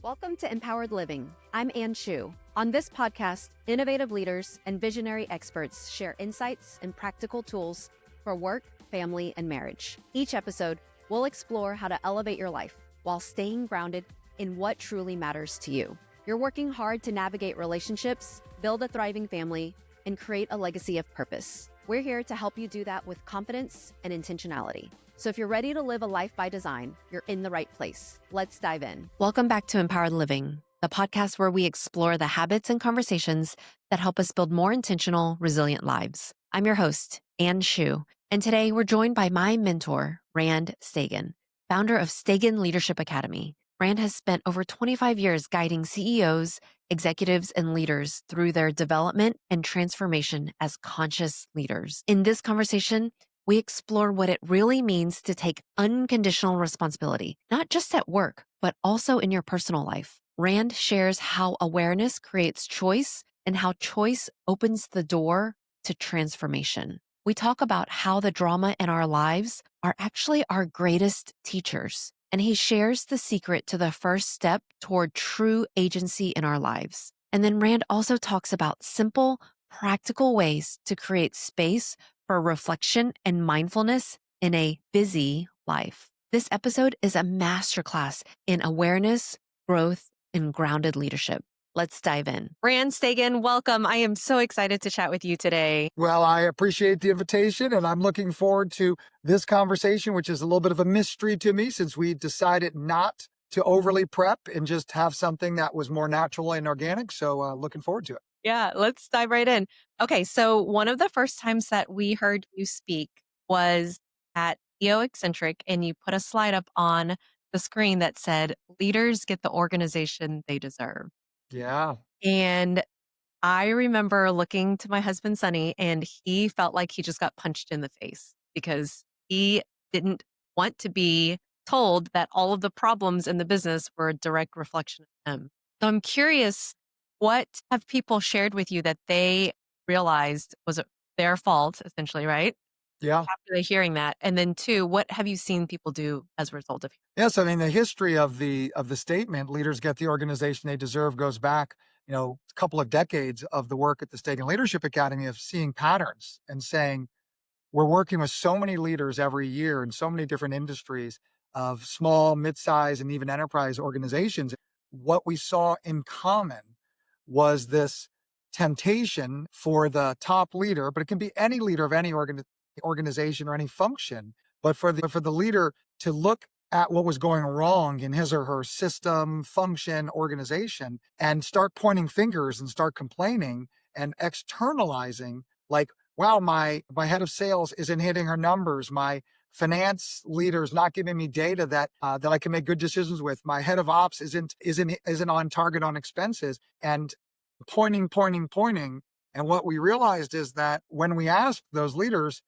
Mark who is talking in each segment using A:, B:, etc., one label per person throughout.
A: Welcome to Empowered Living. I'm Ann Shu. On this podcast, innovative leaders and visionary experts share insights and practical tools for work, family, and marriage. Each episode, we'll explore how to elevate your life while staying grounded in what truly matters to you. You're working hard to navigate relationships, build a thriving family, and create a legacy of purpose. We're here to help you do that with confidence and intentionality. So if you're ready to live a life by design, you're in the right place. Let's dive in. Welcome back to Empowered Living, the podcast where we explore the habits and conversations that help us build more intentional, resilient lives. I'm your host, Ann Shu, and today we're joined by my mentor, Rand Stagen, founder of Stagen Leadership Academy. Rand has spent over 25 years guiding CEOs, executives, and leaders through their development and transformation as conscious leaders. In this conversation, we explore what it really means to take unconditional responsibility, not just at work, but also in your personal life. Rand shares how awareness creates choice and how choice opens the door to transformation. We talk about how the drama in our lives are actually our greatest teachers, and he shares the secret to the first step toward true agency in our lives. And then Rand also talks about simple, practical ways to create space for reflection and mindfulness in a busy life. This episode is a masterclass in awareness, growth, and grounded leadership. Let's dive in. Rand Stagen, welcome. I am so excited to chat with you today.
B: Well, I appreciate the invitation, and I'm looking forward to this conversation, which is a little bit of a mystery to me since we decided not to overly prep and just have something that was more natural and organic. So looking forward to it.
A: Yeah, let's dive right in. Okay, so one of the first times that we heard you speak was at EO Eccentric, and you put a slide up on the screen that said, "Leaders get the organization they deserve."
B: Yeah.
A: And I remember looking to my husband, Sonny, and he felt like he just got punched in the face because he didn't want to be told that all of the problems in the business were a direct reflection of him. So I'm curious, what have people shared with you that they realized was their fault, essentially, right?
B: Yeah.
A: After hearing that. And then two, what have you seen people do as a result of it?
B: Yes. I mean, the history of the statement, leaders get the organization they deserve, goes back, a couple of decades of the work at the Stagen Leadership Academy of seeing patterns and saying, we're working with so many leaders every year in so many different industries of small, mid-size, and even enterprise organizations. What we saw in common was this temptation for the top leader, but it can be any leader of any organization or any function, but for the leader to look at what was going wrong in his or her system, function, organization, and start pointing fingers and start complaining and externalizing, like, wow, my head of sales isn't hitting her numbers. My finance leader is not giving me data that I can make good decisions with. My head of ops isn't on target on expenses, and pointing. And what we realized is that when we asked those leaders,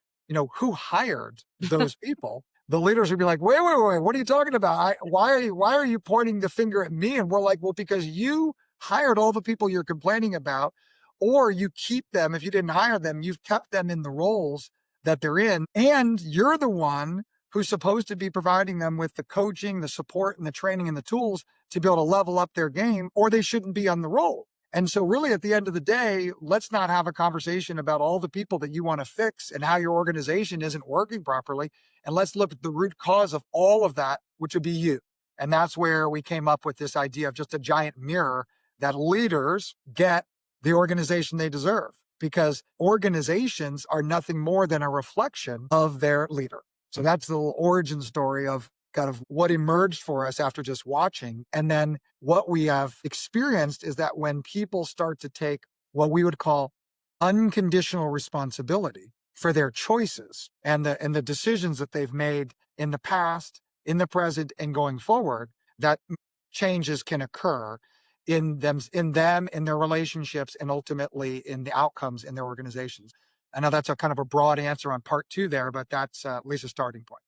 B: who hired those people, the leaders would be like, wait, what are you talking about? Why are you pointing the finger at me? And we're like, well, because you hired all the people you're complaining about, or you keep them. If you didn't hire them, you've kept them in the roles that they're in. And you're the one who's supposed to be providing them with the coaching, the support, and the training and the tools to be able to level up their game, or they shouldn't be on the role. And so really at the end of the day, let's not have a conversation about all the people that you want to fix and how your organization isn't working properly. And let's look at the root cause of all of that, which would be you. And that's where we came up with this idea of just a giant mirror that leaders get the organization they deserve, because organizations are nothing more than a reflection of their leader. So that's the little origin story of kind of what emerged for us after just watching. And then what we have experienced is that when people start to take what we would call unconditional responsibility for their choices and the decisions that they've made in the past, in the present, and going forward, that changes can occur in them, in their relationships, and ultimately in the outcomes in their organizations. I know that's a kind of a broad answer on part two there, but that's at least a starting point.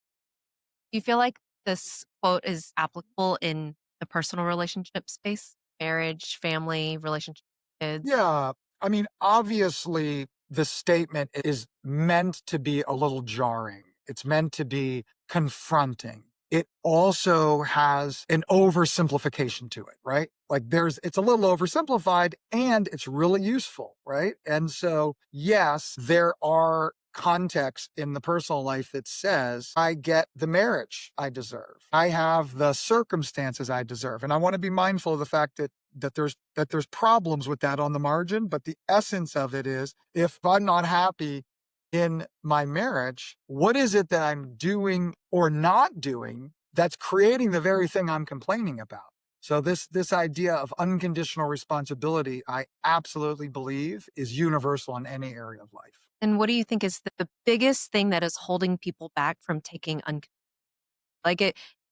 A: Do you feel like this quote is applicable in the personal relationship space, marriage, family, relationship, kids?
B: Yeah. I mean, obviously, the statement is meant to be a little jarring. It's meant to be confronting. it also has an oversimplification to it, right? Like it's a little oversimplified and it's really useful, right? And so, yes, there are contexts in the personal life that says, I get the marriage I deserve. I have the circumstances I deserve. And I want to be mindful of the fact that there's problems with that on the margin, but the essence of it is if I'm not happy in my marriage, what is it that I'm doing or not doing that's creating the very thing I'm complaining about? So this idea of unconditional responsibility, I absolutely believe is universal in any area of life.
C: And what do you think is the biggest thing that is holding people back from taking like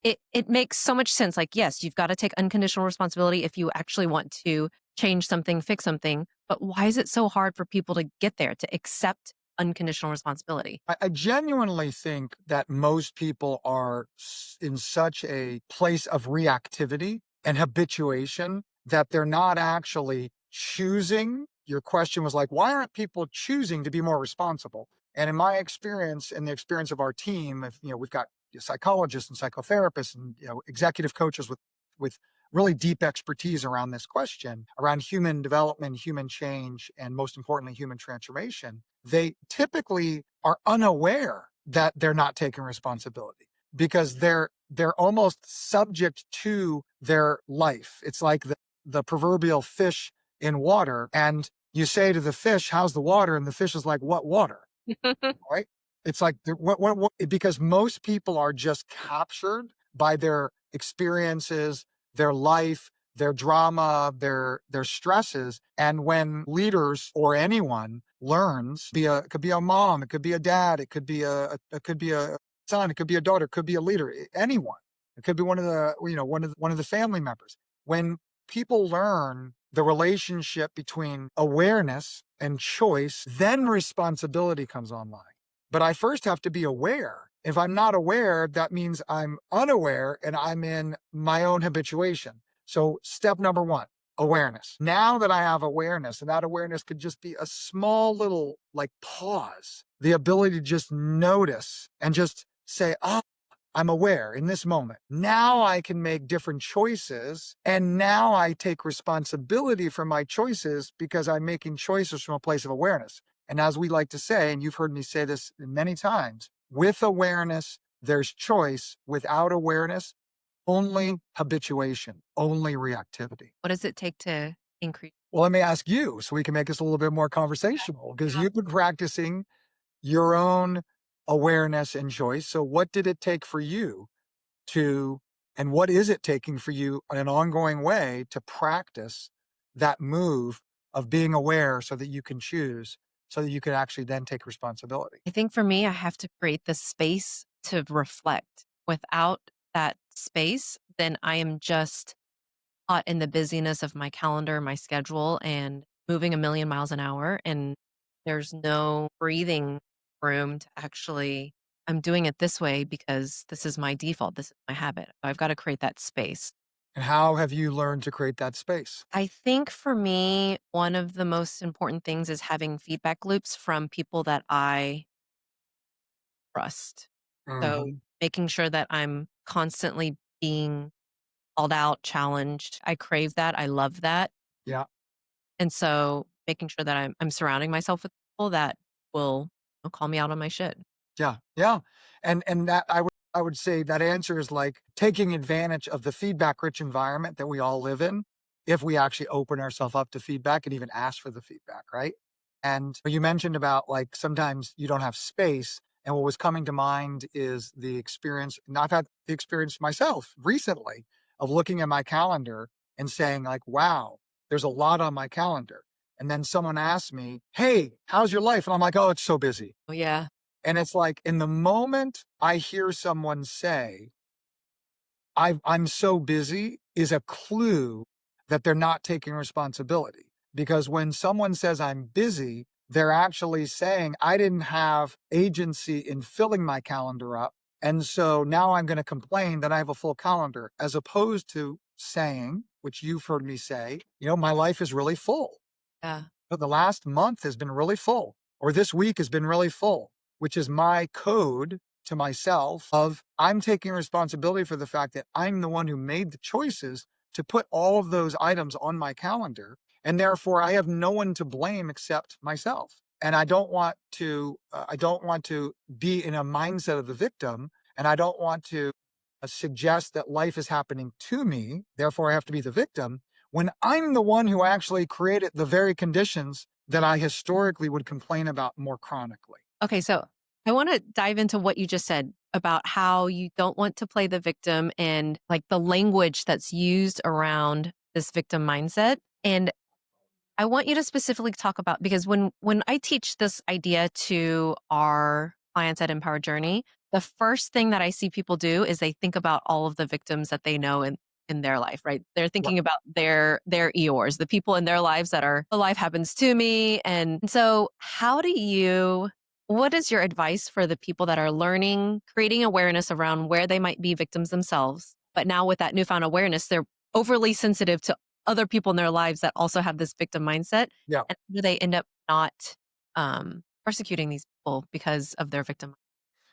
C: it makes so much sense. Like, yes, you've got to take unconditional responsibility if you actually want to change something, fix something. But why is it so hard for people to get there, to accept unconditional responsibility?
B: I genuinely think that most people are in such a place of reactivity and habituation that they're not actually choosing. Your question was like, why aren't people choosing to be more responsible? And in my experience, in the experience of our team, we've got psychologists and psychotherapists and executive coaches with really deep expertise around this question, around human development, human change, and most importantly, human transformation. They typically are unaware that they're not taking responsibility because they're almost subject to their life. It's like the proverbial fish in water, and you say to the fish, "How's the water?" And the fish is like, "What water?" Right? It's like because most people are just captured by their experiences, their life, their drama, their stresses. And when leaders or anyone learns, it could be a mom, it could be a dad, it could be it could be a son, it could be a daughter, it could be a leader, anyone. It could be one of the family members. When people learn the relationship between awareness and choice, then responsibility comes online. But I first have to be aware. If I'm not aware, that means I'm unaware and I'm in my own habituation. So, step number one, awareness. Now that I have awareness, and that awareness could just be a small little like pause, the ability to just notice and just say, oh, I'm aware in this moment. Now I can make different choices. And now I take responsibility for my choices because I'm making choices from a place of awareness. And as we like to say, and you've heard me say this many times, with awareness, there's choice. Without awareness, only habituation, only reactivity.
C: What does it take to increase?
B: Well, let me ask you so we can make this a little bit more conversational because you've been practicing your own awareness and choice. So, what did it take for you to, and what is it taking for you in an ongoing way to practice that move of being aware so that you can choose, so that you can actually then take responsibility?
C: I think for me, I have to create the space to reflect. Without that space, then I am just caught in the busyness of my calendar, my schedule, and moving a million miles an hour. And there's no breathing room to actually, I'm doing it this way because this is my default. This is my habit. I've got to create that space.
B: And how have you learned to create that space?
C: I think for me, one of the most important things is having feedback loops from people that I trust. So
B: Hmm.
C: making sure that I'm constantly being called out, challenged. I crave that. I love that.
B: Yeah.
C: And so making sure that I'm surrounding myself with people that will call me out on my shit.
B: Yeah, yeah. And that I would say that answer is like taking advantage of the feedback-rich environment that we all live in, if we actually open ourselves up to feedback and even ask for the feedback, right? And you mentioned about like sometimes you don't have space. And what was coming to mind is the experience, and I've had the experience myself recently of looking at my calendar and saying, like, wow, there's a lot on my calendar. And then someone asked me, hey, how's your life? And I'm like, oh, it's so busy.
C: Oh, yeah.
B: And it's like in the moment I hear someone say, I'm so busy is a clue that they're not taking responsibility. Because when someone says I'm busy, they're actually saying I didn't have agency in filling my calendar up. And so now I'm going to complain that I have a full calendar, as opposed to saying, which you've heard me say, my life is really full.
C: Yeah.
B: But the last month has been really full, or this week has been really full, which is my code to myself of I'm taking responsibility for the fact that I'm the one who made the choices to put all of those items on my calendar. And therefore I have no one to blame except myself. And I don't want to be in a mindset of the victim. And I don't want to suggest that life is happening to me. Therefore I have to be the victim when I'm the one who actually created the very conditions that I historically would complain about more chronically.
C: Okay, so I want to dive into what you just said about how you don't want to play the victim and like the language that's used around this victim mindset. And I want you to specifically talk about because when I teach this idea to our clients at Empower Journey, the first thing that I see people do is they think about all of the victims that they know in their life, right? They're
B: Right.
C: thinking about their Eeyores, the people in their lives that are the life happens to me. And so what is your advice for the people that are learning, creating awareness around where they might be victims themselves? But now with that newfound awareness, they're overly sensitive to other people in their lives that also have this victim mindset.
B: Yeah.
C: And do they end up not persecuting these people because of their victim?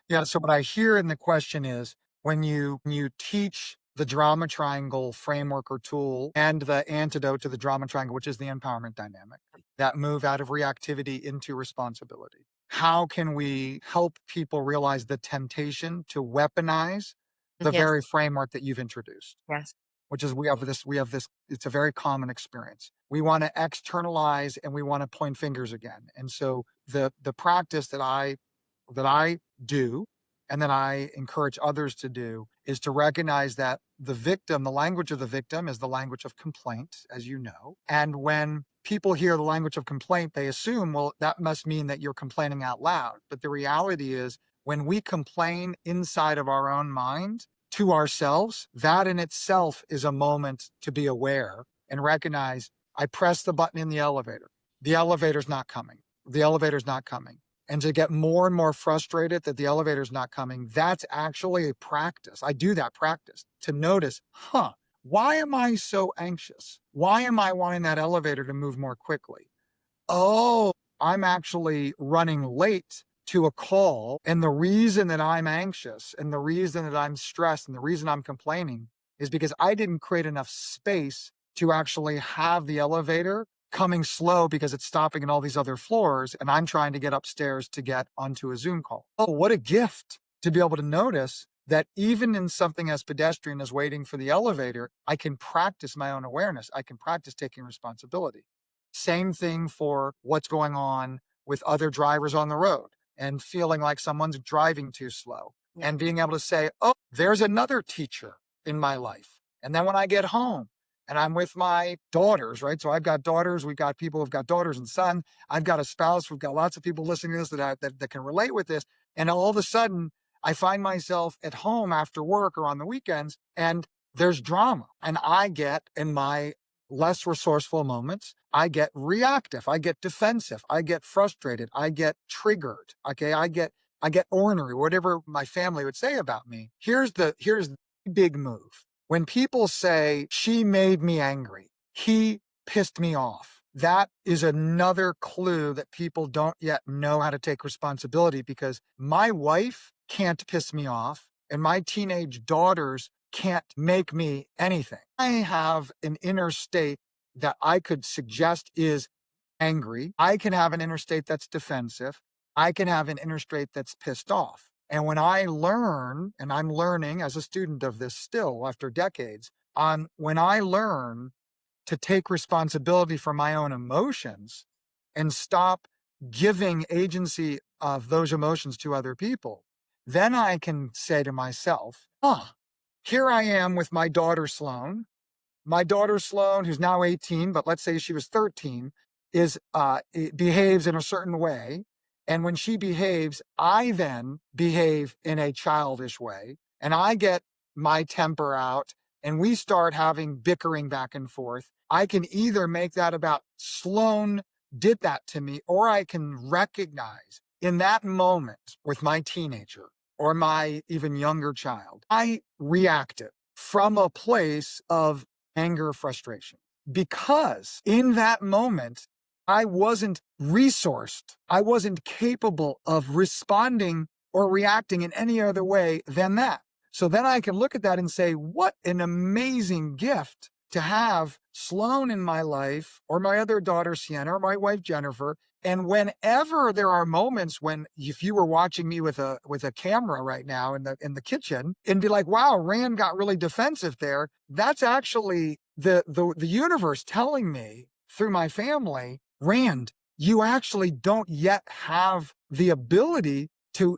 B: Yeah. So what I hear in the question is when you teach the drama triangle framework or tool and the antidote to the drama triangle, which is the empowerment dynamic, that move out of reactivity into responsibility. How can we help people realize the temptation to weaponize the
C: Yes.
B: very framework that you've introduced?
C: Yes.
B: Which is we have this, it's a very common experience. We want to externalize and we want to point fingers again. And so the practice that I do and that I encourage others to do is to recognize that the language of the victim is the language of complaint, as you know. And when people hear the language of complaint, they assume, well, that must mean that you're complaining out loud. But the reality is when we complain inside of our own mind, to ourselves, that in itself is a moment to be aware and recognize I press the button in the elevator. The elevator's not coming. The elevator's not coming. And to get more and more frustrated that the elevator's not coming, that's actually a practice. I do that practice to notice, why am I so anxious? Why am I wanting that elevator to move more quickly? Oh, I'm actually running late to a call. And the reason that I'm anxious and the reason that I'm stressed and the reason I'm complaining is because I didn't create enough space to actually have the elevator coming slow because it's stopping in all these other floors. And I'm trying to get upstairs to get onto a Zoom call. Oh, what a gift to be able to notice that even in something as pedestrian as waiting for the elevator, I can practice my own awareness. I can practice taking responsibility. Same thing for what's going on with other drivers on the road and feeling like someone's driving too slow and being able to say, oh, there's another teacher in my life. And then when I get home and I'm with my daughters, right? So I've got daughters, we've got people who've got daughters and son. I've got a spouse. We've got lots of people listening to this that can relate with this. And all of a sudden I find myself at home after work or on the weekends and there's drama. And I get in my less resourceful moments, I get reactive, I get defensive, I get frustrated, I get triggered. Okay, I get ornery, whatever my family would say about me. Here's the big move. When people say she made me angry, he pissed me off. That is another clue that people don't yet know how to take responsibility because my wife can't piss me off and my teenage daughters can't make me anything. I have an inner state that I could suggest is angry. I can have an inner state that's defensive. I can have an inner state that's pissed off. And when I learn, and I'm learning as a student of this still after decades, when I learn to take responsibility for my own emotions and stop giving agency of those emotions to other people, then I can say to myself, here I am with my daughter Sloan. My daughter Sloan, who's now 18, but let's say she was 13, behaves in a certain way. And when she behaves, I then behave in a childish way. And I get my temper out and we start having bickering back and forth. I can either make that about Sloan did that to me, or I can recognize in that moment with my teenager or my even younger child, I reacted from a place of anger, frustration, because in that moment, I wasn't resourced. I wasn't capable of responding or reacting in any other way than that. So then I can look at that and say, what an amazing gift to have Sloan in my life, or my other daughter, Sienna, or my wife, Jennifer. And whenever there are moments when, if you were watching me with a camera right now in the kitchen, and be like, wow, Rand got really defensive there. That's actually the universe telling me through my family, Rand, you actually don't yet have the ability to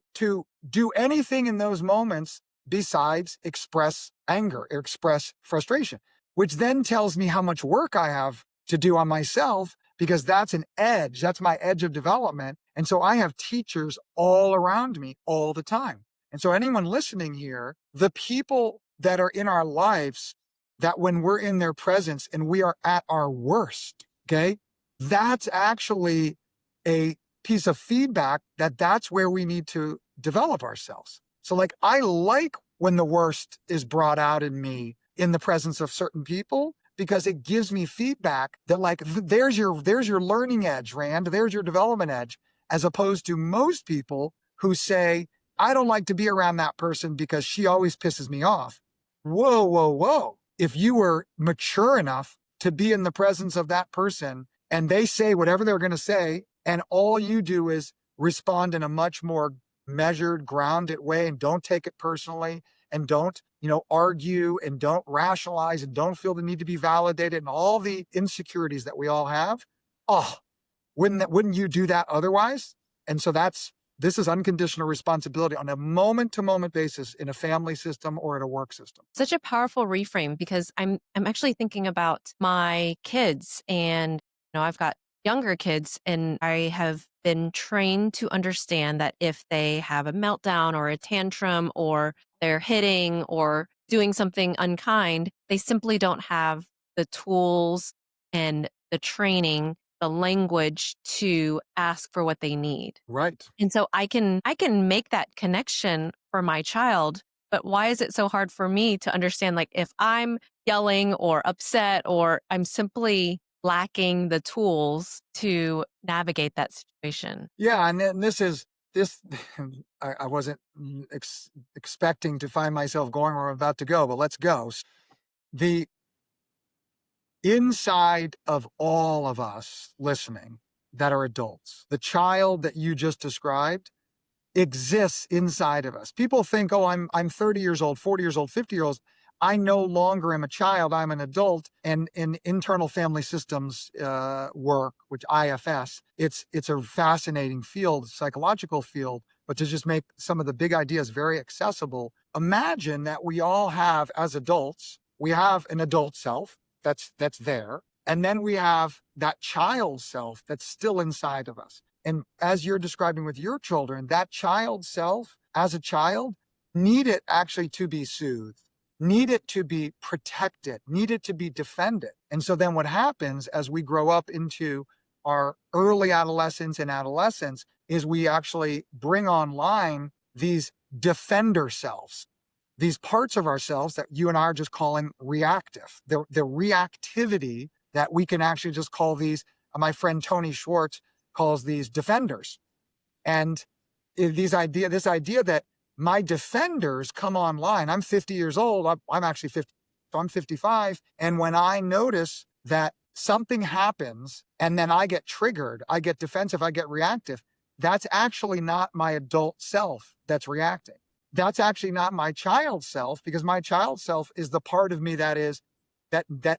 B: do anything in those moments besides express anger or express frustration, which then tells me how much work I have to do on myself, because that's an edge. That's my edge of development. And so I have teachers all around me all the time. And so anyone listening here, the people that are in our lives, that when we're in their presence and we are at our worst, okay, that's actually a piece of feedback that's where we need to develop ourselves. So like, I like when the worst is brought out in me in the presence of certain people, because it gives me feedback that like, there's your learning edge, Rand, there's your development edge, as opposed to most people who say, I don't like to be around that person because she always pisses me off. Whoa, whoa, whoa. If you were mature enough to be in the presence of that person and they say whatever they're going to say, and all you do is respond in a much more measured, grounded way, and don't take it personally, and don't, argue, and don't rationalize, and don't feel the need to be validated, and all the insecurities that we all have. Oh, wouldn't you do that otherwise? And so this is unconditional responsibility on a moment-to-moment basis in a family system or in a work system.
C: Such a powerful reframe, because I'm actually thinking about my kids, and I've got younger kids, and I have been trained to understand that if they have a meltdown or a tantrum, or they're hitting or doing something unkind, they simply don't have the tools and the training, the language to ask for what they need.
B: Right.
C: And so I can make that connection for my child, but why is it so hard for me to understand, like, if I'm yelling or upset, or I'm simply lacking the tools to navigate that situation?
B: Yeah, and then this. I wasn't expecting to find myself going where I'm about to go, but let's go. The inside of all of us listening that are adults, the child that you just described exists inside of us. People think, oh, I'm 30 years old, 40 years old, 50 years old. I no longer am a child, I'm an adult. And in internal family systems work, which IFS, it's a fascinating field, psychological field, but to just make some of the big ideas very accessible, imagine that we all have, as adults, we have an adult self that's there. And then we have that child self that's still inside of us. And as you're describing with your children, that child self, as a child, need it actually to be soothed, need it to be protected, need it to be defended. And so then what happens as we grow up into our early adolescence and adolescence is we actually bring online these defender selves, these parts of ourselves that you and I are just calling reactive. The reactivity that we can actually just call these, my friend Tony Schwartz calls these defenders. And this idea that my defenders come online. I'm 50 years old. I'm actually 50. So I'm 55. And when I notice that something happens and then I get triggered, I get defensive, I get reactive, that's actually not my adult self that's reacting. That's actually not my child self, because my child self is the part of me that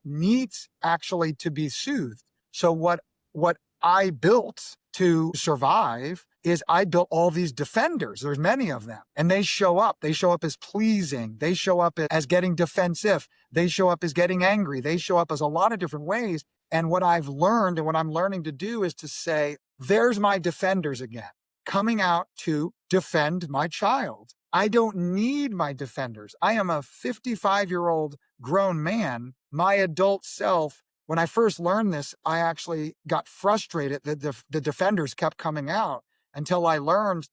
B: needs actually to be soothed. So what I built to survive is I built all these defenders. There's many of them, and they show up. They show up as pleasing. They show up as getting defensive. They show up as getting angry. They show up as a lot of different ways. And what I've learned and what I'm learning to do is to say, there's my defenders again, coming out to defend my child. I don't need my defenders. I am a 55-year-old grown man. My adult self, when I first learned this, I actually got frustrated that the defenders kept coming out, until I learned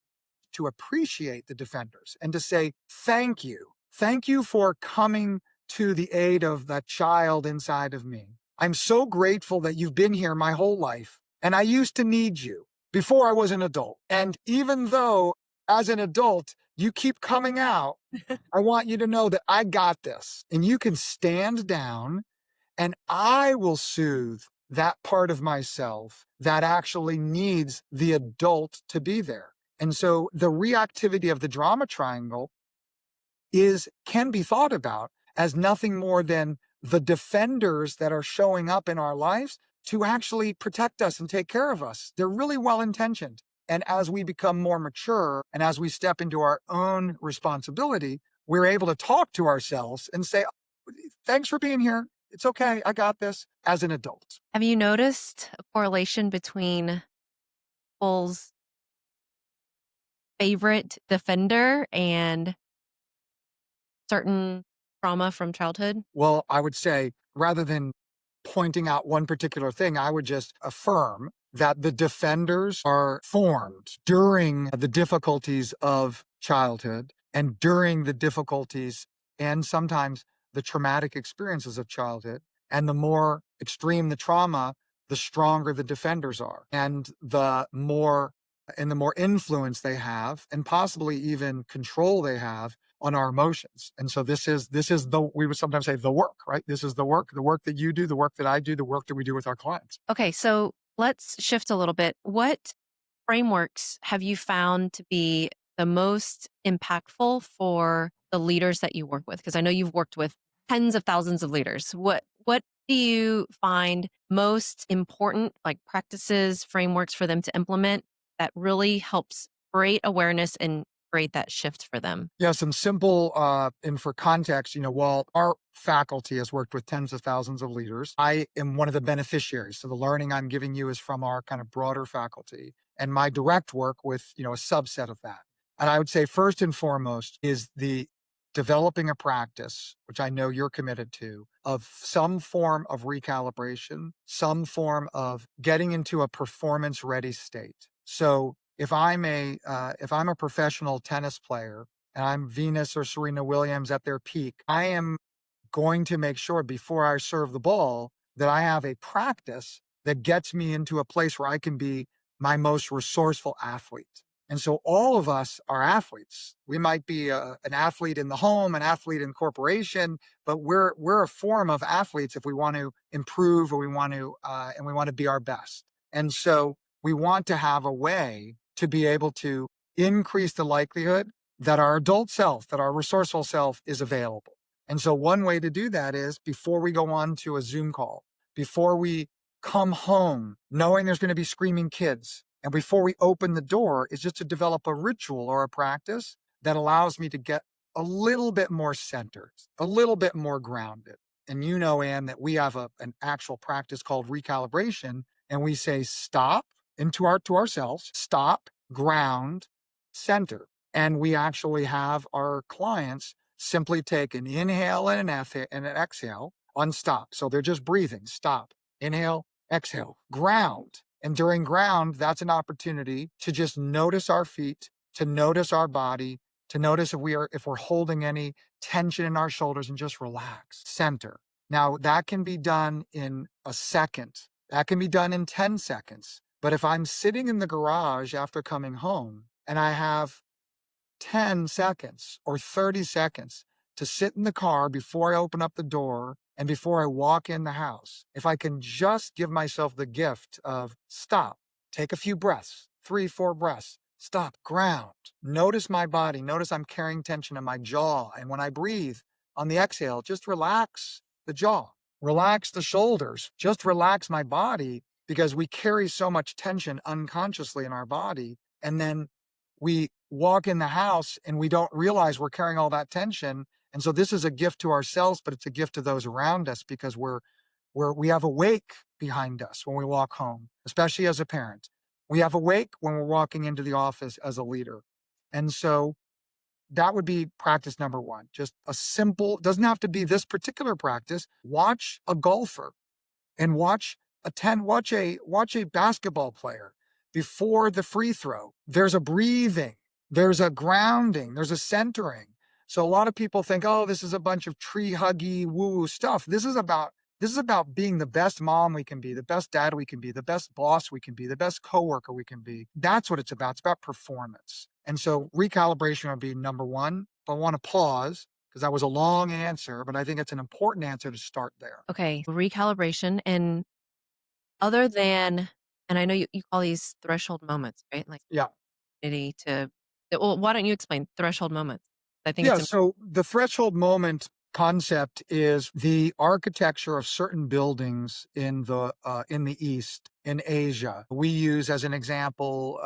B: to appreciate the defenders and to say, thank you. Thank you for coming to the aid of that child inside of me. I'm so grateful that you've been here my whole life. And I used to need you before I was an adult. And even though as an adult, you keep coming out. I want you to know that I got this. And you can stand down and I will soothe that part of myself that actually needs the adult to be there. And so the reactivity of the drama triangle can be thought about as nothing more than the defenders that are showing up in our lives to actually protect us and take care of us. They're really well intentioned. And as we become more mature and as we step into our own responsibility, we're able to talk to ourselves and say, thanks for being here. It's okay. I got this as an adult.
C: Have you noticed a correlation between people's favorite defender and certain trauma from childhood?
B: Well, I would say rather than pointing out one particular thing, I would just affirm that the defenders are formed during the difficulties of childhood and during the difficulties and sometimes the traumatic experiences of childhood. And the more extreme the trauma, the stronger the defenders are. And the more influence they have and possibly even control they have on our emotions. And so this is we would sometimes say the work, right? This is the work that you do, the work that I do, the work that we do with our clients.
C: Okay, so let's shift a little bit. What frameworks have you found to be the most impactful for the leaders that you work with? Because I know you've worked with tens of thousands of leaders. What do you find most important, like practices, frameworks for them to implement that really helps create awareness and create that shift for them?
B: Yeah, some simple, and for context, while our faculty has worked with tens of thousands of leaders, I am one of the beneficiaries. So the learning I'm giving you is from our kind of broader faculty and my direct work with, a subset of that. And I would say first and foremost is the developing a practice, which I know you're committed to, of some form of recalibration, some form of getting into a performance ready state. So if I'm a professional tennis player and I'm Venus or Serena Williams at their peak, I am going to make sure before I serve the ball that I have a practice that gets me into a place where I can be my most resourceful athlete. And so all of us are athletes. We might be an athlete in the home, an athlete in corporation, but we're a form of athletes if we want to improve or we want to be our best. And so we want to have a way to be able to increase the likelihood that our adult self, that our resourceful self is available. And so one way to do that is before we go on to a Zoom call, before we come home, knowing there's going to be screaming kids, and before we open the door, is just to develop a ritual or a practice that allows me to get a little bit more centered, a little bit more grounded. And Anne, that we have an actual practice called recalibration, and we say stop to ourselves, stop, ground, center. And we actually have our clients simply take an inhale and an exhale on stop. So they're just breathing, stop, inhale, exhale, ground. And during ground, that's an opportunity to just notice our feet, to notice our body, to notice if we're holding any tension in our shoulders and just relax, center. Now that can be done in a second. That can be done in 10 seconds. But if I'm sitting in the garage after coming home and I have 10 seconds or 30 seconds to sit in the car before I open up the door and before I walk in the house, if I can just give myself the gift of stop, take a few breaths, 3, 4 breaths, stop, ground, notice my body, notice I'm carrying tension in my jaw. And when I breathe on the exhale, just relax the jaw, relax the shoulders, just relax my body, because we carry so much tension unconsciously in our body. And then we walk in the house and we don't realize we're carrying all that tension. And so this is a gift to ourselves, but it's a gift to those around us, because we have a wake behind us when we walk home, especially as a parent. We have a wake when we're walking into the office as a leader. And so that would be practice number one. Just a simple, doesn't have to be this particular practice. Watch a golfer and watch a basketball player before the free throw. There's a breathing, there's a grounding, there's a centering. So a lot of people think, oh, this is a bunch of tree huggy woo-woo stuff. This is about This is about being the best mom we can be, the best dad we can be, the best boss we can be, the best coworker we can be. That's what it's about. It's about performance. And so recalibration would be number one. But I want to pause because that was a long answer, but I think it's an important answer to start there.
C: Okay, recalibration. And other than, and I know you call these threshold moments, right? Like
B: Yeah.
C: opportunity to, well, why don't you explain threshold moments? I think
B: Yeah,
C: it's
B: so the threshold moment concept is the architecture of certain buildings in the East, in Asia. We use as an example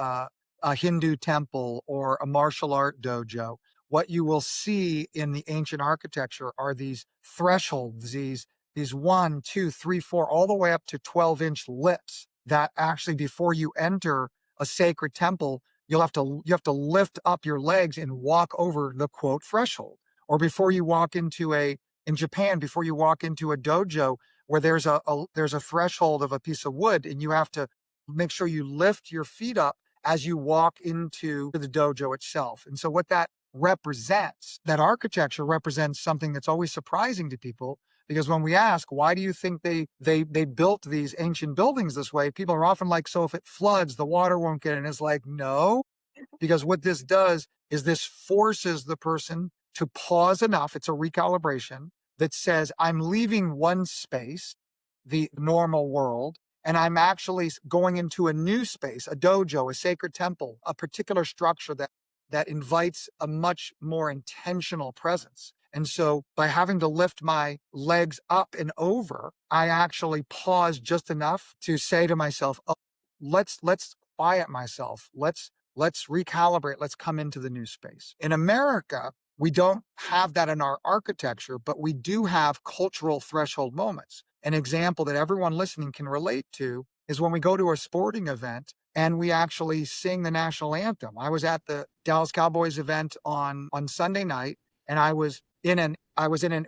B: a Hindu temple or a martial art dojo. What you will see in the ancient architecture are these thresholds, these 1, 2, 3, 4, all the way up to 12-inch lips that actually before you enter a sacred temple, you have to lift up your legs and walk over the quote threshold. Or before you walk into in Japan, before you walk into a dojo where there's a threshold of a piece of wood, and you have to make sure you lift your feet up as you walk into the dojo itself. And so what that represents, that architecture represents something that's always surprising to people, because when we ask, why do you think they built these ancient buildings this way? People are often like, so if it floods, the water won't get in. It's like, no, because what this does is this forces the person to pause enough. It's a recalibration that says, I'm leaving one space, the normal world, and I'm actually going into a new space, a dojo, a sacred temple, a particular structure that invites a much more intentional presence. And so by having to lift my legs up and over, I actually pause just enough to say to myself, oh, let's quiet myself. Let's recalibrate. Let's come into the new space. In America, we don't have that in our architecture, but we do have cultural threshold moments. An example that everyone listening can relate to is when we go to a sporting event and we actually sing the national anthem. I was at the Dallas Cowboys event on Sunday night, and I was in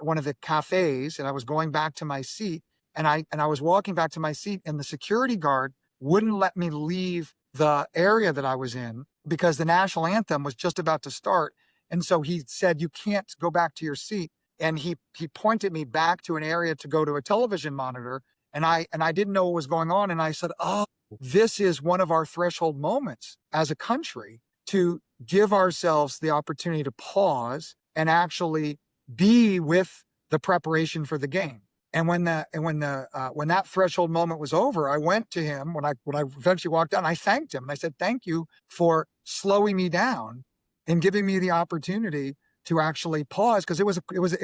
B: one of the cafes, and I was going back to my seat, and I was walking back to my seat, and the security guard wouldn't let me leave the area that I was in because the national anthem was just about to start. And so he said, you can't go back to your seat. And he pointed me back to an area to go to a television monitor. And I didn't know what was going on. And I said, oh, this is one of our threshold moments as a country to give ourselves the opportunity to pause and actually be with the preparation for the game. And when that threshold moment was over, I went to him when I eventually walked down. I thanked him. I said, "Thank you for slowing me down and giving me the opportunity to actually pause, because it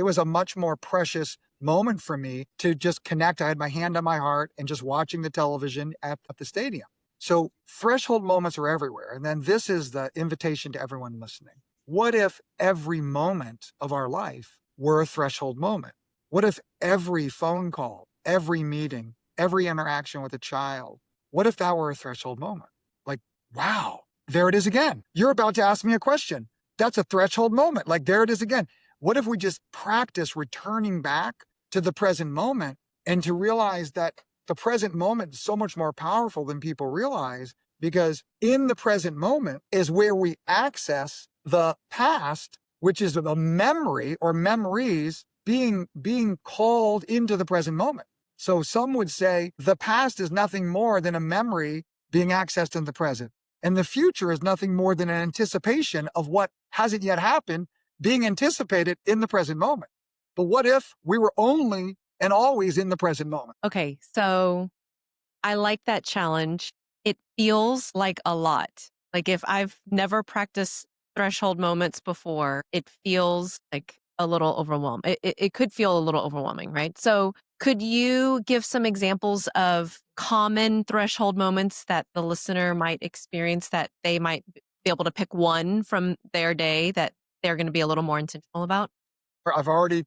B: was a much more precious moment for me to just connect. I had my hand on my heart and just watching the television at the stadium." So threshold moments are everywhere. And then this is the invitation to everyone listening. What if every moment of our life were a threshold moment? What if every phone call, every meeting, every interaction with a child, what if that were a threshold moment? Like, wow, there it is again. You're about to ask me a question. That's a threshold moment. Like, there it is again. What if we just practice returning back to the present moment and to realize that the present moment is so much more powerful than people realize, because in the present moment is where we access the past, which is a memory or memories being called into the present moment. So some would say the past is nothing more than a memory being accessed in the present. And the future is nothing more than an anticipation of what hasn't yet happened being anticipated in the present moment. But what if we were only and always in the present moment?
C: okay. So I like that challenge. It feels like a lot. Like if I've never practiced threshold moments before, it feels like a little overwhelming. It could feel a little overwhelming, right? So could you give some examples of common threshold moments that the listener might experience, that they might be able to pick one from their day that they're going to be a little more intentional about?
B: I've already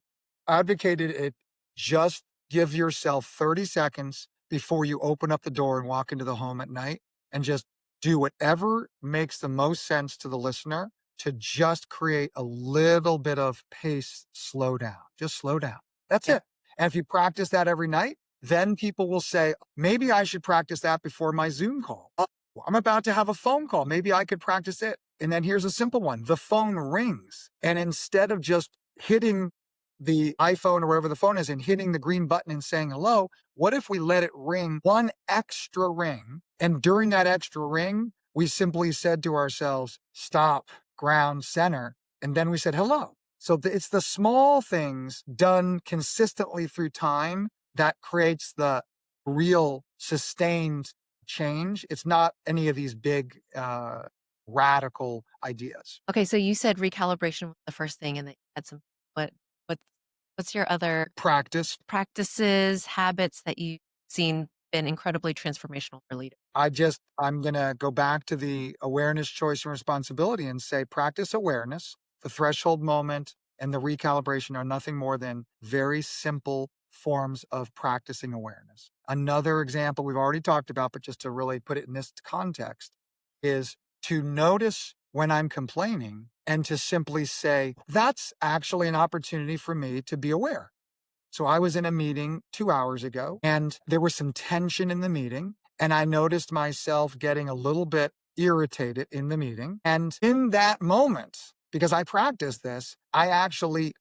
B: advocated it. Just give yourself 30 seconds before you open up the door and walk into the home at night, and just do whatever makes the most sense to the listener to just create a little bit of pace slowdown. Just slow down. That's
C: Yeah.
B: it. And if you practice that every night, then people will say, maybe I should practice that before my Zoom call. Oh, I'm about to have a phone call. Maybe I could practice it. And then here's a simple one. The phone rings. And instead of just hitting the iPhone or wherever the phone is and hitting the green button and saying hello, what if we let it ring one extra ring? And during that extra ring, we simply said to ourselves, stop, ground, center. And then we said hello. So it's the small things done consistently through time that creates the real sustained change. It's not any of these big, radical ideas.
C: Okay, so you said recalibration was the first thing and that you had some what what's what's your other
B: Practice.
C: practices, habits that you've seen been incredibly transformational for leaders?
B: I'm going to go back to the awareness, choice, and responsibility and say practice awareness. The threshold moment and the recalibration are nothing more than very simple forms of practicing awareness. Another example we've already talked about, but just to really put it in this context, is to notice when I'm complaining and to simply say, that's actually an opportunity for me to be aware. So I was in a meeting 2 hours ago and there was some tension in the meeting. And I noticed myself getting a little bit irritated in the meeting. And in that moment, because I practiced this, I actually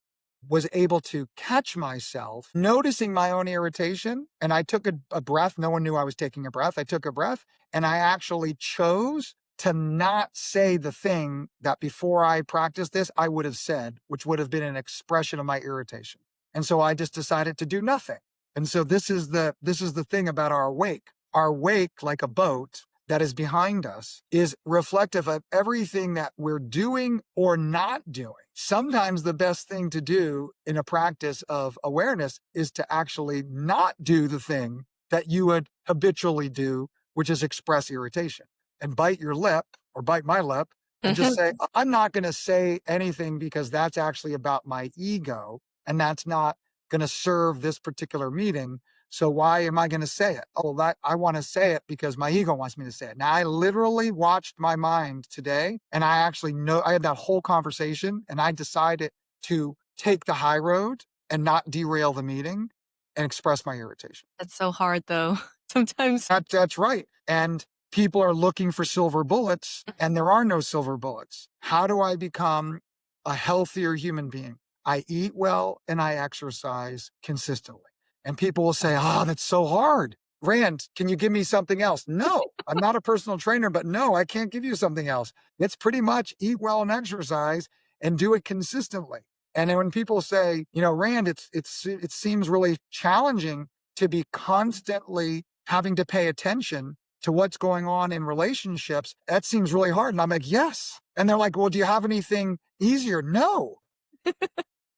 B: was able to catch myself noticing my own irritation. And I took a breath. No one knew I was taking a breath. I took a breath and I actually chose to not say the thing that before I practiced this, I would have said, which would have been an expression of my irritation. And so I just decided to do nothing. And so this is the thing about our wake. Our wake, like a boat that is behind us, is reflective of everything that we're doing or not doing. Sometimes the best thing to do in a practice of awareness is to actually not do the thing that you would habitually do, which is express irritation and bite your lip or bite my lip and just say, I'm not going to say anything because that's actually about my ego and that's not going to serve this particular meeting. So why am I going to say it? Oh, that I want to say it because my ego wants me to say it. Now I literally watched my mind today and I actually know I had that whole conversation and I decided to take the high road and not derail the meeting and express my irritation.
C: That's so hard though. Sometimes.
B: That's right. And people are looking for silver bullets and there are no silver bullets. How do I become a healthier human being? I eat well and I exercise consistently. And people will say, oh, that's so hard. Rand, can you give me something else? No, I'm not a personal trainer, but no, I can't give you something else. It's pretty much eat well and exercise and do it consistently. And then when people say, Rand, it seems really challenging to be constantly having to pay attention to what's going on in relationships. That seems really hard. And I'm like, yes. And they're like, well, do you have anything easier? No.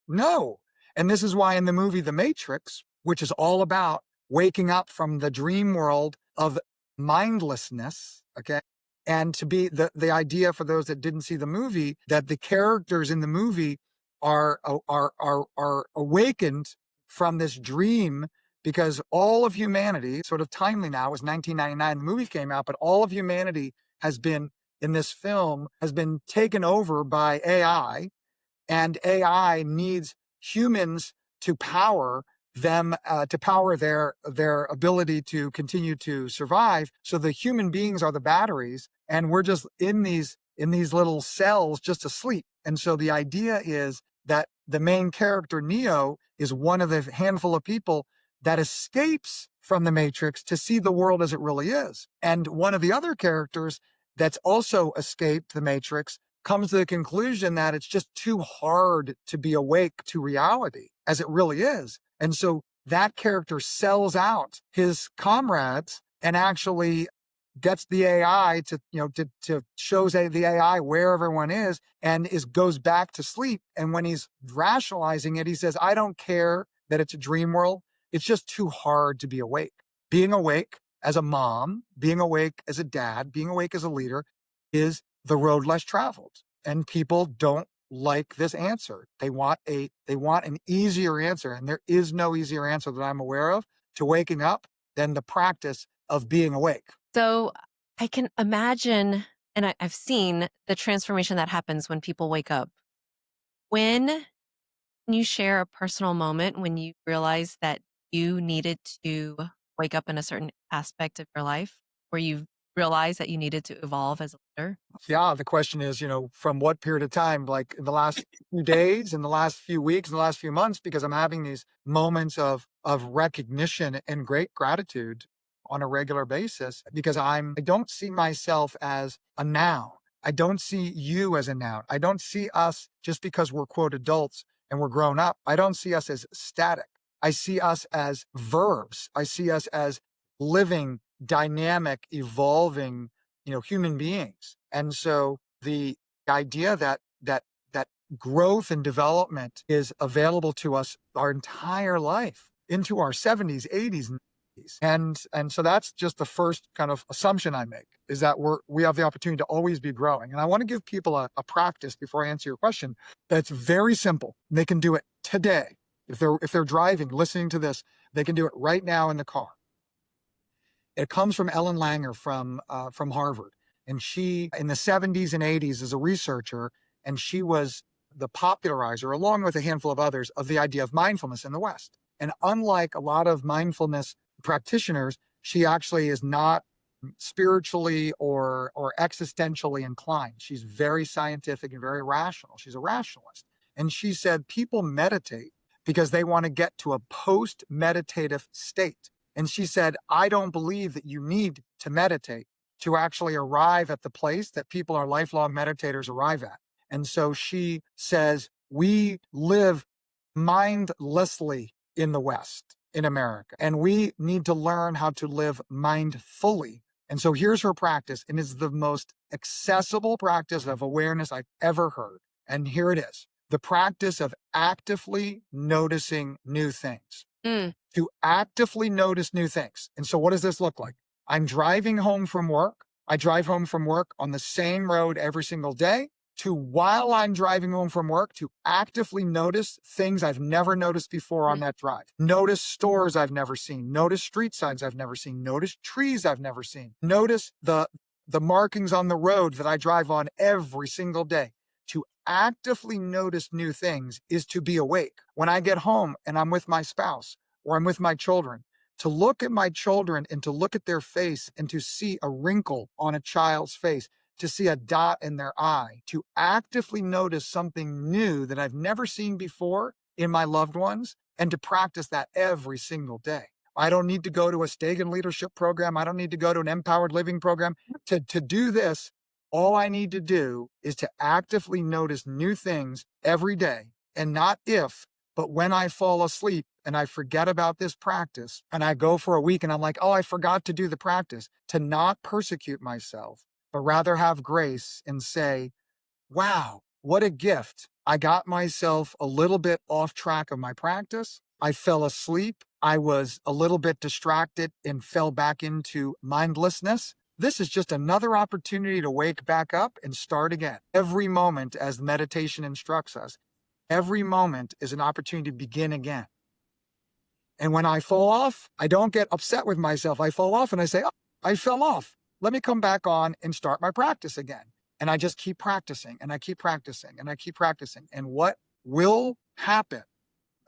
B: No. And this is why in the movie The Matrix, which is all about waking up from the dream world of mindlessness, okay? And to be the idea for those that didn't see the movie, that the characters in the movie are awakened from this dream because all of humanity, sort of timely now, it was 1999, the movie came out, but all of humanity has been, in this film, has been taken over by AI, and AI needs humans to power them, to power their ability to continue to survive. So the human beings are the batteries, and we're just in these little cells just asleep. And so the idea is that the main character Neo is one of the handful of people that escapes from the Matrix to see the world as it really is. And one of the other characters that's also escaped the Matrix comes to the conclusion that it's just too hard to be awake to reality as it really is. And so that character sells out his comrades and actually gets the AI to shows the AI where everyone is and goes back to sleep. And when he's rationalizing it, he says, I don't care that it's a dream world. It's just too hard to be awake. Being awake as a mom, being awake as a dad, being awake as a leader is the road less traveled. And people don't like this answer. They want an easier answer. And there is no easier answer that I'm aware of to waking up than the practice of being awake.
C: So I can imagine, and I've seen the transformation that happens when people wake up. When can you share a personal moment when you realized that you needed to wake up in a certain aspect of your life where you realize that you needed to evolve as a leader?
B: Yeah, the question is, from what period of time, like in the last few days, in the last few weeks, in the last few months, because I'm having these moments of recognition and great gratitude on a regular basis because I don't see myself as a noun. I don't see you as a noun. I don't see us just because we're quote adults and we're grown up. I don't see us as static. I see us as verbs. I see us as living, dynamic, evolving, human beings. And so the idea that growth and development is available to us our entire life into our 70s, 80s, and 90s. And so that's just the first kind of assumption I make is that we have the opportunity to always be growing. And I want to give people a practice before I answer your question that's very simple. They can do it today. If they're driving, listening to this, they can do it right now in the car. It comes from Ellen Langer from Harvard. And she, in the 70s and 80s, is a researcher, and she was the popularizer, along with a handful of others, of the idea of mindfulness in the West. And unlike a lot of mindfulness practitioners, she actually is not spiritually or existentially inclined. She's very scientific and very rational. She's a rationalist. And she said people meditate because they want to get to a post-meditative state. And she said, I don't believe that you need to meditate to actually arrive at the place that people are lifelong meditators arrive at. And so she says, we live mindlessly in the West, in America, and we need to learn how to live mindfully. And so here's her practice, and it's the most accessible practice of awareness I've ever heard. And here it is, the practice of actively noticing new things. To actively notice new things. And so what does this look like? I'm driving home from work. I drive home from work on the same road every single day, to while I'm driving home from work, to actively notice things I've never noticed before on that drive. Notice stores I've never seen. Notice street signs I've never seen. Notice trees I've never seen. Notice the markings on the road that I drive on every single day. To actively notice new things is to be awake. When I get home and I'm with my spouse, or I'm with my children, to look at my children and to look at their face and to see a wrinkle on a child's face, to see a dot in their eye, to actively notice something new that I've never seen before in my loved ones, and to practice that every single day. I don't need to go to a Stagen leadership program. I don't need to go to an empowered living program. To do this, all I need to do is to actively notice new things every day, and not if, but when I fall asleep and I forget about this practice and I go for a week and I'm like, oh, I forgot to do the practice, to not persecute myself, but rather have grace and say, wow, what a gift. I got myself a little bit off track of my practice. I fell asleep. I was a little bit distracted and fell back into mindlessness. This is just another opportunity to wake back up and start again. Every moment, as meditation instructs us, every moment is an opportunity to begin again. And when I fall off, I don't get upset with myself. I fall off and I say, oh, I fell off. Let me come back on and start my practice again. And I just keep practicing and I keep practicing and I keep practicing. And what will happen,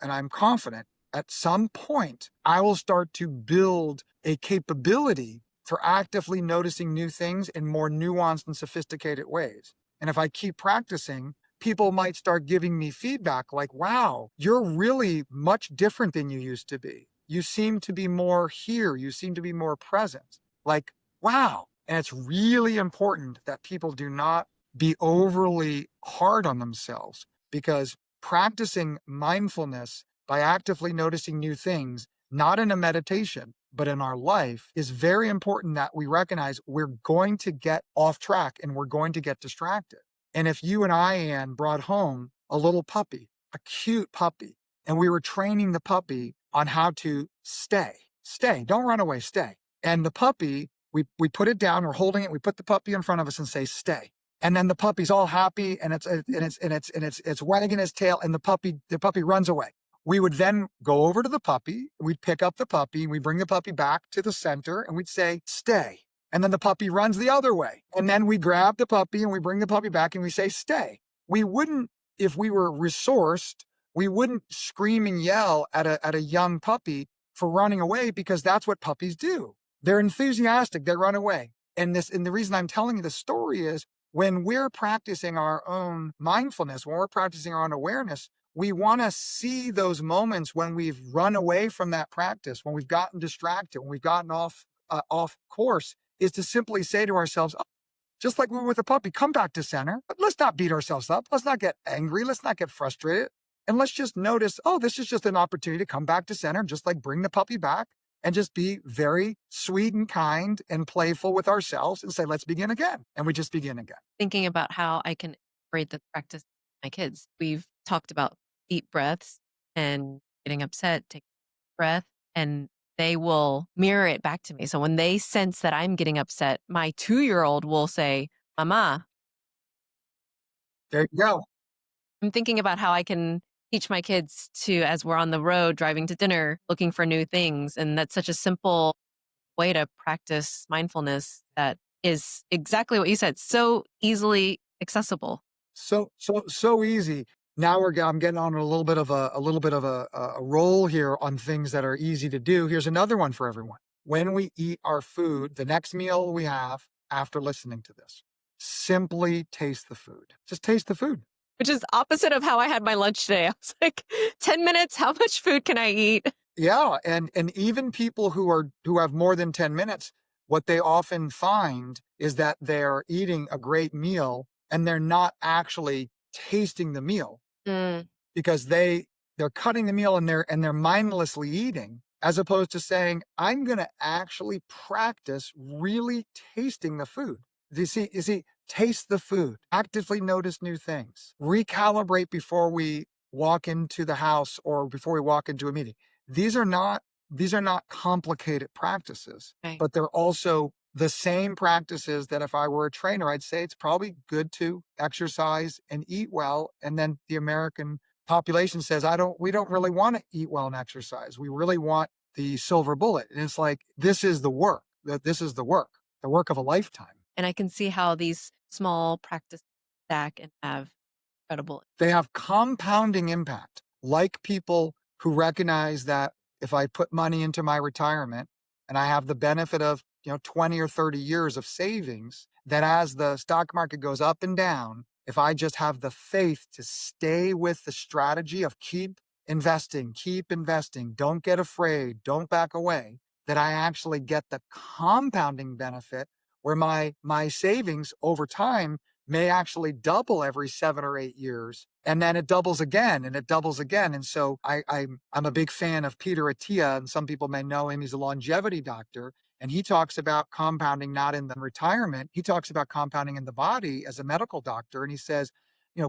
B: and I'm confident, at some point, I will start to build a capability for actively noticing new things in more nuanced and sophisticated ways. And if I keep practicing, people might start giving me feedback like, wow, you're really much different than you used to be. You seem to be more here. You seem to be more present. Like, wow. And it's really important that people do not be overly hard on themselves, because practicing mindfulness by actively noticing new things, not in a meditation, but in our life, is very important that we recognize we're going to get off track and we're going to get distracted. And if you and I, Anne, brought home a little puppy, a cute puppy, and we were training the puppy on how to stay, don't run away, stay. And the puppy, we put it down, we're holding it, we put the puppy in front of us and say, stay. And then the puppy's all happy and it's wagging his tail, and the puppy runs away. We would then go over to the puppy, we'd pick up the puppy, we bring the puppy back to the center, and we'd say, stay. And then the puppy runs the other way. And then we grab the puppy and we bring the puppy back and we say, stay. We wouldn't, if we were resourced, we wouldn't scream and yell at a young puppy for running away, because that's what puppies do. They're enthusiastic, they run away. And the reason I'm telling you the story is when we're practicing our own mindfulness, when we're practicing our own awareness, we want to see those moments when we've run away from that practice, when we've gotten distracted, when we've gotten off course, is to simply say to ourselves, just like we were with a puppy, come back to center. But let's not beat ourselves up. Let's not get angry. Let's not get frustrated. And let's just notice, oh, this is just an opportunity to come back to center, just like bring the puppy back and just be very sweet and kind and playful with ourselves and say, let's begin again. And we just begin again.
C: Thinking about how I can incorporate the practice with my kids. We've talked about deep breaths and getting upset, take a breath, and they will mirror it back to me. So when they sense that I'm getting upset, my 2-year-old will say, Mama.
B: There you go.
C: I'm thinking about how I can teach my kids to, as we're on the road driving to dinner, looking for new things. And that's such a simple way to practice mindfulness that is exactly what you said, so easily accessible.
B: So easy. Now I'm getting on a little bit of a roll here on things that are easy to do. Here's another one for everyone. When we eat our food, the next meal we have after listening to this, simply taste the food. Just taste the food.
C: Which is opposite of how I had my lunch today. I was like, 10 minutes, how much food can I eat?
B: Yeah, and even people who have more than 10 minutes, what they often find is that they're eating a great meal and they're not actually tasting the meal
C: Mm,
B: because they're cutting the meal and they're mindlessly eating, as opposed to saying, I'm going to actually practice really tasting the food. You see, taste the food, actively notice new things, recalibrate before we walk into the house or before we walk into a meeting. These are not complicated practices,
C: right.
B: but they're also the same practices that if I were a trainer, I'd say it's probably good to exercise and eat well. And then the American population says, we don't really want to eat well and exercise. We really want the silver bullet. And it's like, this is the work, the work of a lifetime.
C: And I can see how these small practices stack and have incredible.
B: They have compounding impact, like people who recognize that if I put money into my retirement and I have the benefit of 20 or 30 years of savings, that as the stock market goes up and down, if I just have the faith to stay with the strategy of keep investing, don't get afraid, don't back away, that I actually get the compounding benefit where my savings over time may actually double every 7 or 8 years. And then it doubles again and it doubles again. And so I'm a big fan of Peter Attia, and some people may know him. He's a longevity doctor. And he talks about compounding not in the retirement. He talks about compounding in the body as a medical doctor. And he says,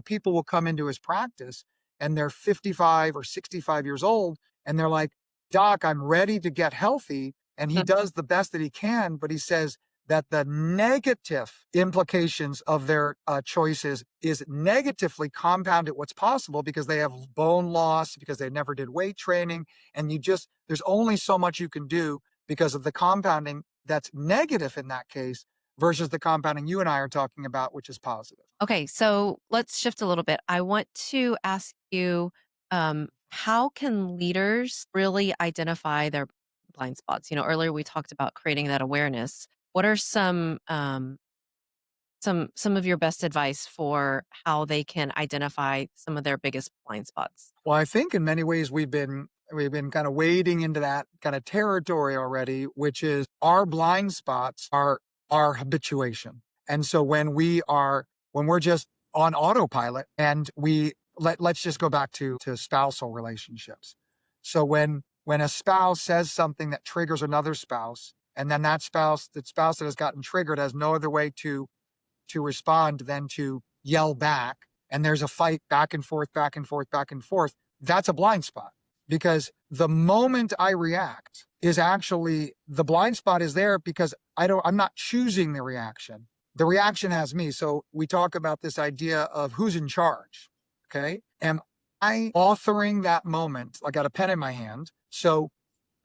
B: people will come into his practice and they're 55 or 65 years old. And they're like, Doc, I'm ready to get healthy. And he does the best that he can. But he says, that the negative implications of their choices is negatively compounded what's possible because they have bone loss, because they never did weight training. And there's only so much you can do because of the compounding that's negative in that case versus the compounding you and I are talking about, which is positive.
C: Okay, so let's shift a little bit. I want to ask you, how can leaders really identify their blind spots? Earlier we talked about creating that awareness. What are some of your best advice for how they can identify some of their biggest blind spots?
B: Well, I think in many ways we've been kind of wading into that kind of territory already, which is our blind spots are our habituation. And so when we're just on autopilot and let's just go back to spousal relationships. So when a spouse says something that triggers another spouse, and then that spouse that has gotten triggered has no other way to respond than to yell back, and there's a fight back and forth, back and forth, back and forth, that's a blind spot. Because the moment I react is actually, the blind spot is there because I'm not choosing the reaction. The reaction has me. So we talk about this idea of who's in charge. Okay. Am I authoring that moment? I got a pen in my hand. So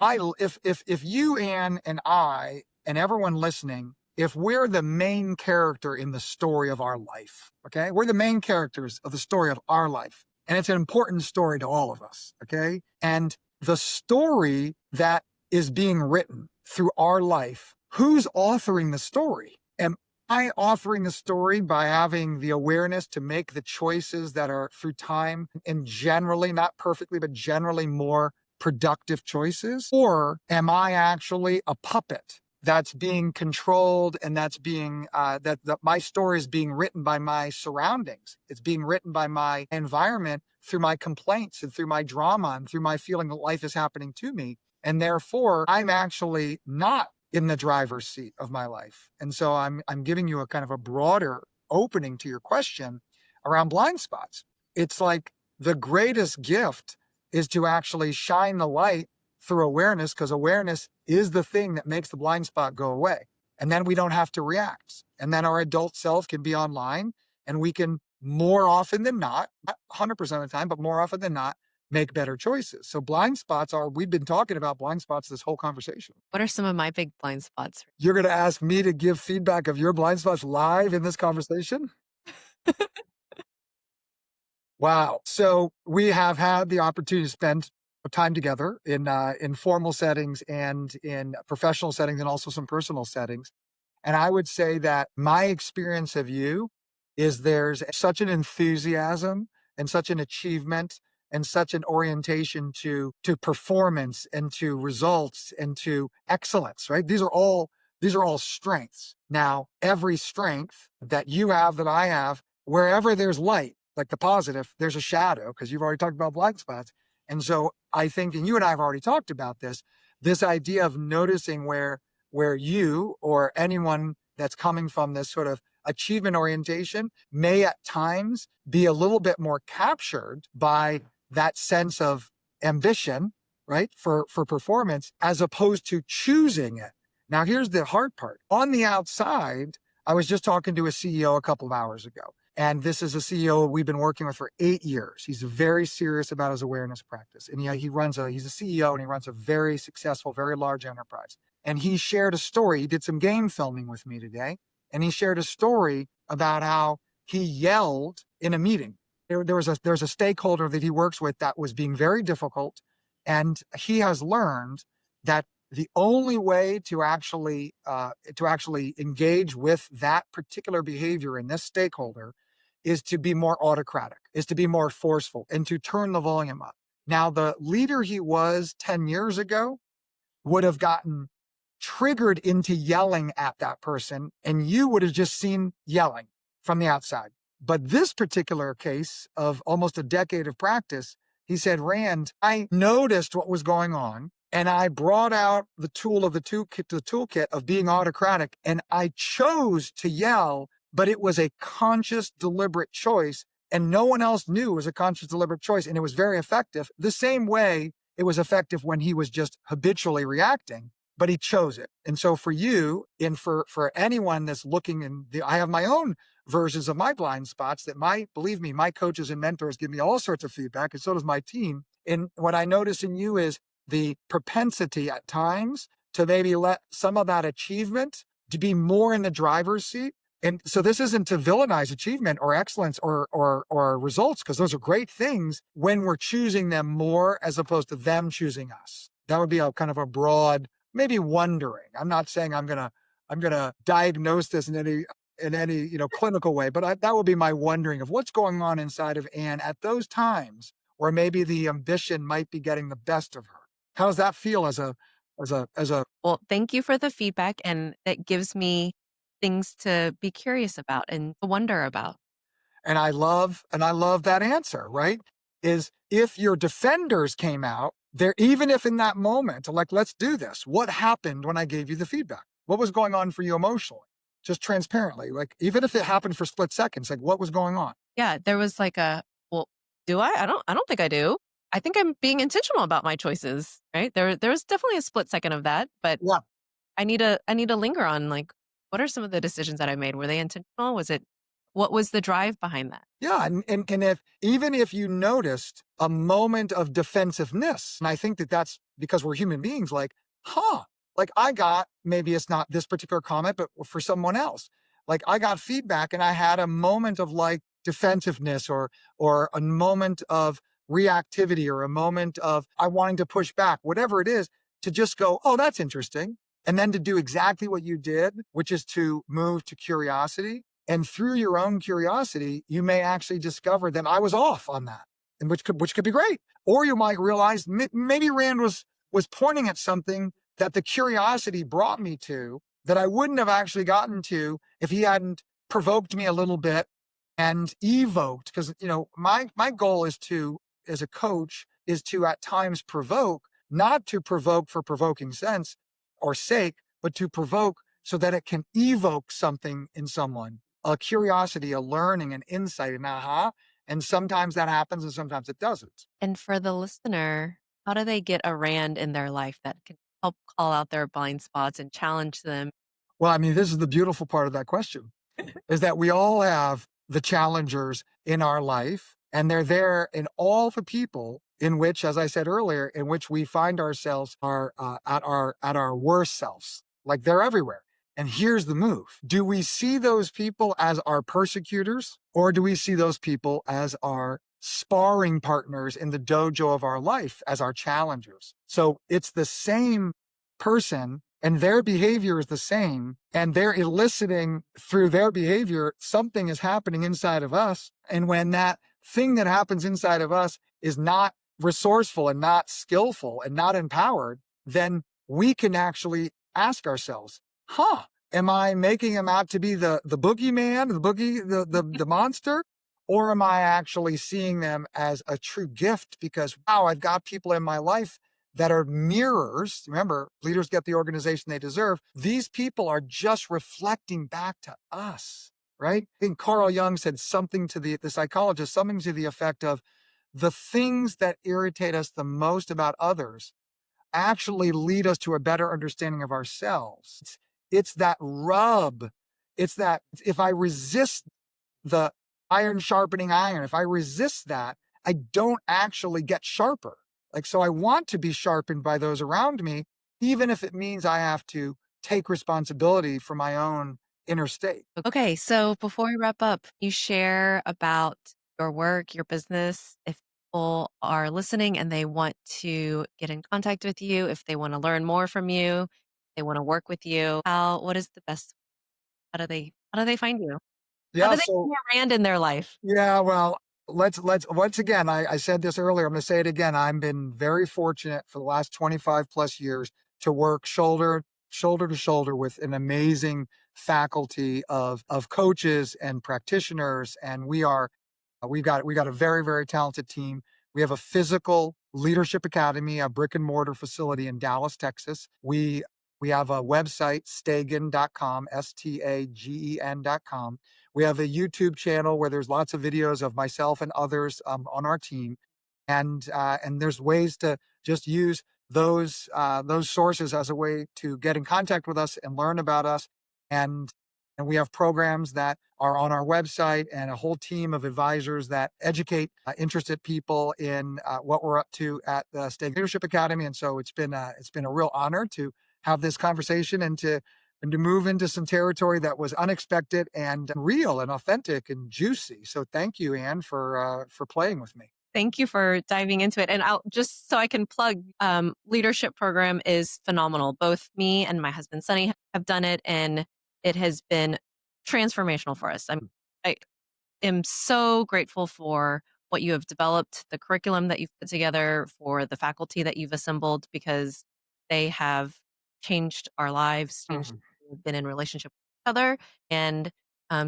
B: if you, Anne, and I, and everyone listening, if we're the main character in the story of our life, okay, we're the main characters of the story of our life. And it's an important story to all of us, okay? And the story that is being written through our life, who's authoring the story? Am I authoring the story by having the awareness to make the choices that are through time and generally, not perfectly, but generally more productive choices? Or am I actually a puppet that's being controlled and that's being, that my story is being written by my surroundings? It's being written by my environment through my complaints and through my drama and through my feeling that life is happening to me. And therefore, I'm actually not in the driver's seat of my life. And so I'm giving you a kind of a broader opening to your question around blind spots. It's like the greatest gift is to actually shine the light through awareness, because awareness is the thing that makes the blind spot go away. And then we don't have to react. And then our adult self can be online and we can more often than not 100% of the time, but more often than not, make better choices. So blind spots we've been talking about blind spots this whole conversation.
C: What are some of my big blind spots?
B: You're going to ask me to give feedback of your blind spots live in this conversation? Wow. So we have had the opportunity to spend time together in formal settings and in professional settings and also some personal settings. And I would say that my experience of you is there's such an enthusiasm and such an achievement and such an orientation to performance and to results and to excellence, right? These are all strengths. Now, every strength that you have, that I have, wherever there's light, like the positive, there's a shadow, because you've already talked about blind spots. And so I think, and you and I have already talked about this idea of noticing where you or anyone that's coming from this sort of achievement orientation may at times be a little bit more captured by that sense of ambition, right, for performance, as opposed to choosing it. Now, here's the hard part. On the outside, I was just talking to a CEO a couple of hours ago, and this is a CEO we've been working with for 8 years. He's very serious about his awareness practice. And he's a CEO and he runs a very successful, very large enterprise. And he shared a story. He did some game filming with me today. And he shared a story about how he yelled in a meeting. There's a stakeholder that he works with that was being very difficult. And he has learned that the only way to actually engage with that particular behavior in this stakeholder is to be more autocratic, is to be more forceful, and to turn the volume up. Now, the leader he was 10 years ago would have gotten triggered into yelling at that person, and you would have just seen yelling from the outside. But this particular case of almost a decade of practice, he said, Rand, I noticed what was going on, and I brought out the tool of the toolkit of being autocratic, and I chose to yell, but it was a conscious, deliberate choice, and no one else knew it was a conscious, deliberate choice, and it was very effective. The same way it was effective when he was just habitually reacting, but he chose it. And so for you, and for anyone that's looking, I have my own versions of my blind spots that believe me, my coaches and mentors give me all sorts of feedback, and so does my team. And what I notice in you is the propensity at times to maybe let some of that achievement to be more in the driver's seat. And so this isn't to villainize achievement or excellence or results, because those are great things when we're choosing them more as opposed to them choosing us. That would be a kind of a broad, maybe wondering. I'm not saying I'm gonna diagnose this in any clinical way, but that would be my wondering of what's going on inside of Anne at those times where maybe the ambition might be getting the best of her. How does that feel as a
C: Well, thank you for the feedback, and that gives me things to be curious about and to wonder about.
B: And I love that answer, right? Is if your defenders came out there, even if in that moment, like, let's do this. What happened when I gave you the feedback? What was going on for you emotionally? Just transparently, like, even if it happened for split seconds, like, what was going on?
C: Yeah, there was like well, do I? I don't think I do. I think I'm being intentional about my choices, right? There was definitely a split second of that, but
B: Yeah.
C: I need to linger on, like, what are some of the decisions that I made? Were they intentional? What was the drive behind that?
B: Yeah, and if you noticed a moment of defensiveness, and I think that's because we're human beings, like, like maybe it's not this particular comment, but for someone else, like I got feedback and I had a moment of like defensiveness or a moment of reactivity or a moment of I wanting to push back, whatever it is, to just go, oh, that's interesting. and then to do exactly what you did, which is to move to curiosity. And through your own curiosity, you may actually discover that I was off on that, and which could be great. Or you might realize maybe Rand was pointing at something that the curiosity brought me to that I wouldn't have actually gotten to if he hadn't provoked me a little bit and evoked. Because my goal is to, as a coach, is to at times provoke, not to provoke for provoking sense or sake, but to provoke so that it can evoke something in someone, a curiosity, a learning, an insight, an aha. And sometimes that happens and sometimes it doesn't.
C: And for the listener, how do they get a Rand in their life that can help call out their blind spots and challenge them?
B: Well, I mean, this is the beautiful part of that question is that we all have the challengers in our life, and they're there in all the people in which, as I said earlier, in which we find ourselves are at our worst selves. Like they're everywhere. And here's the move. Do we see those people as our persecutors, or do we see those people as our sparring partners in the dojo of our life, as our challengers? So it's the same person and their behavior is the same, and they're eliciting through their behavior, something is happening inside of us. And when that thing that happens inside of us is not resourceful and not skillful and not empowered, then we can actually ask ourselves, am I making him out to be the boogeyman, the monster? Or am I actually seeing them as a true gift because, wow, I've got people in my life that are mirrors. Remember, leaders get the organization they deserve. These people are just reflecting back to us, right? I think Carl Jung said something to the psychologist, something to the effect of the things that irritate us the most about others actually lead us to a better understanding of ourselves. It's that rub. It's that if I resist the iron sharpening iron, if I resist that, I don't actually get sharper. So I want to be sharpened by those around me, even if it means I have to take responsibility for my own inner state.
C: Okay, so before we wrap up, you share about your work, your business. If people are listening and they want to get in contact with you, if they want to learn more from you, they want to work with you, what is the best? How do they find you? How
B: Yeah.
C: do they
B: So,
C: see a Rand in their life?
B: yeah, well, let's once again, I said this earlier, I'm going to say it again. I've been very fortunate for the last 25 plus years to work shoulder to shoulder with an amazing faculty of coaches and practitioners. And we got a very, very talented team. We have a physical leadership academy, a brick and mortar facility in Dallas, Texas. We have a website, stagen.com, STAGEN.com. We have a YouTube channel where there's lots of videos of myself and others on our team, and there's ways to just use those sources as a way to get in contact with us and learn about us. And we have programs that are on our website and a whole team of advisors that educate interested people in what we're up to at the State Leadership Academy. And so it's been a real honor to have this conversation and to move into some territory that was unexpected and real and authentic and juicy. So thank you, Anne, for playing with me.
C: Thank you for diving into it. And I'll just so I can plug, leadership program is phenomenal. Both me and my husband Sonny have done it, and it has been transformational for us. I am so grateful for what you have developed, the curriculum that you've put together, for the faculty that you've assembled, because they have changed our lives, changed
B: Mhm.
C: we've been in relationship with each other, and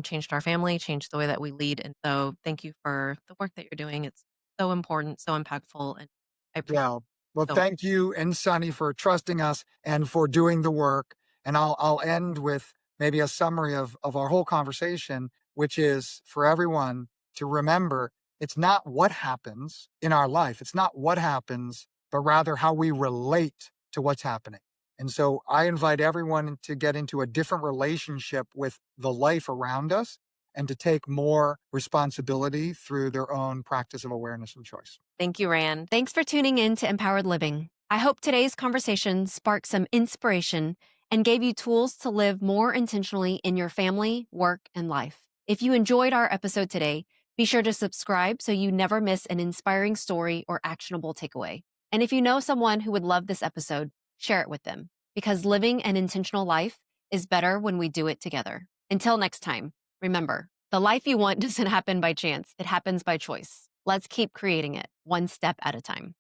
C: changed our family, changed the way that we lead. And so, thank you for the work that you're doing. It's so important, so impactful, and I appreciate
B: Yeah. Well,
C: it so much.
B: thank you and Sonny for trusting us and for doing the work. And I'll end with maybe a summary of our whole conversation, which is for everyone to remember it's not what happens in our life. It's not what happens, but rather how we relate to what's happening. And so I invite everyone to get into a different relationship with the life around us and to take more responsibility through their own practice of awareness and choice.
C: Thank you, Rand.
A: Thanks for tuning in to Empowered Living. I hope today's conversation sparked some inspiration and gave you tools to live more intentionally in your family, work, and life. If you enjoyed our episode today, be sure to subscribe so you never miss an inspiring story or actionable takeaway. And if you know someone who would love this episode, share it with them. because living an intentional life is better when we do it together. Until next time, remember, the life you want doesn't happen by chance, it happens by choice. Let's keep creating it one step at a time.